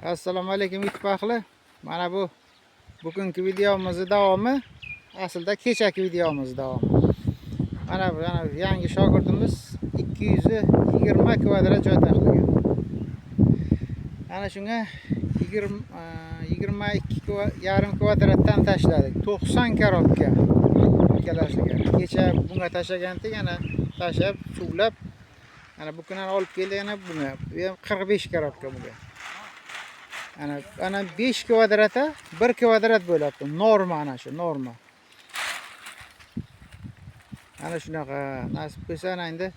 Assalomu alaykum ittifoqlar. Mana bu bugungi videomizning davomi, aslida kechagi videomiz davomi. Mana bu yangi shogirdimiz 220 kvadrat joy taxlagan. Ana shunga 22,5 kvadratdan tashladik. 90 korobka ikkalasiga. Kecha bunga tashlagandik, yana tashlab, suvlab, ana bu kundan olib keldik, yana bunga. Bu ham 45 korobka bunga. Ana 5 kvadrata 1 kvadrat bo'ladi. Norma ana shu, norma. Ana shunaqa nasib bo'lsa endi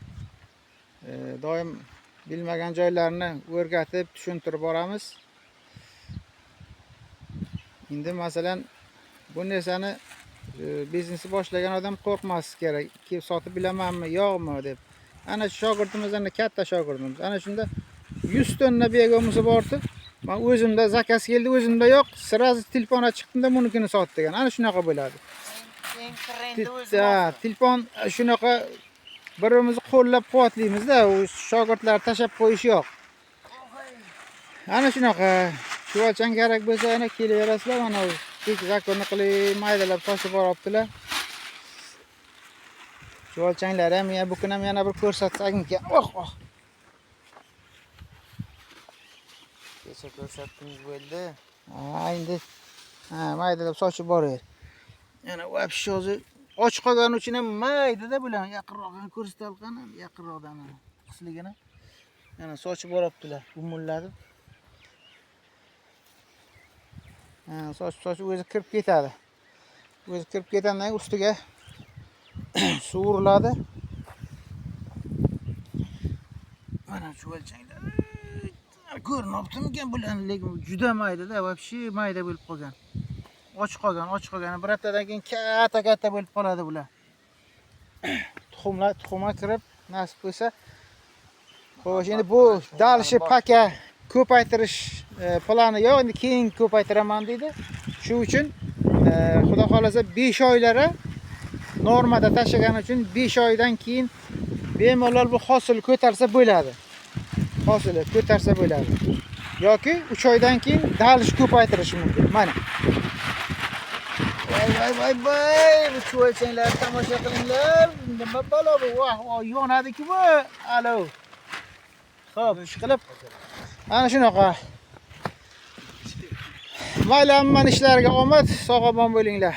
doim bilmagan joylarni o'rgatib, tushuntirib boramiz. Endi masalan bu narsani biznesni boshlagan odam qo'rqmasligi kerak. Kelib sotib bilamanmi, yo'qmi deb. Ana shu shogirdimizdan katta shogirdimiz. Ana shunda 100 tonna begomisi bordi. Men o'zimda zakaz keldi, o'zimda yo'q. Sirazi telefon chiqdimda bunikini sot degan. Ana shunaqa bo'ladi. Eng trendi o'zi. Telefon shunaqa birimizni qo'llab-quvvatlaymiz-da, u shogirdlar tashab qo'yish yo'q. Ana shunaqa shuvalchan kerak bo'lsa, ana kelaverasizlar, mana tek zakonni qilib maydalab toshib boribdilar. Shuvalchanlar ham bu kun ham yana bir ko'rsatsak ekan. Oh. Kecha ko'rsatdingiz bo'ldi. Endi maydalab sochib boraver. Yana вообще hozir ochiq qolgani uchun ham mayda-da bilan yaqinroqdan ko'rsatalgan, yaqinroqdan qisligini. Yana sochib boribdilar, umullatib. Soch o'zi kirib ketadi. O'zi kirib ketgandan ustiga suv uriladi. Mana shu o'lchanglar. Ko'rinyaptimikan bular, lekin juda mayda-da, вообще mayda bo'lib qolgan. Ochiq qolgan. Bir haftadan keyin katta bo'lib qoladi bular. Tuxumga kirib, nasib bo'lsa. Xo'sh, endi bu dalshi paka ko'paytirish plani yo'q, endi keyin ko'paytiraman deydi. Shu uchun xudo xolasa 5 oylara normada tashlagan uchun 5 oydan keyin bemalol bu hosil ko'tarsa bo'ladi. Yoki 3 oydan keyin dalsh ko'paytirish mumkin. Mana. Voy, bu cho'lchanglarni tomosha qilinglar. Nima balo bu? Voh, yonadi-ku bu. Alo. Xo'p, ishqilib. Ana shunaqa. Mayli, hamma ishlarga omad, sog' omon bo'linglar.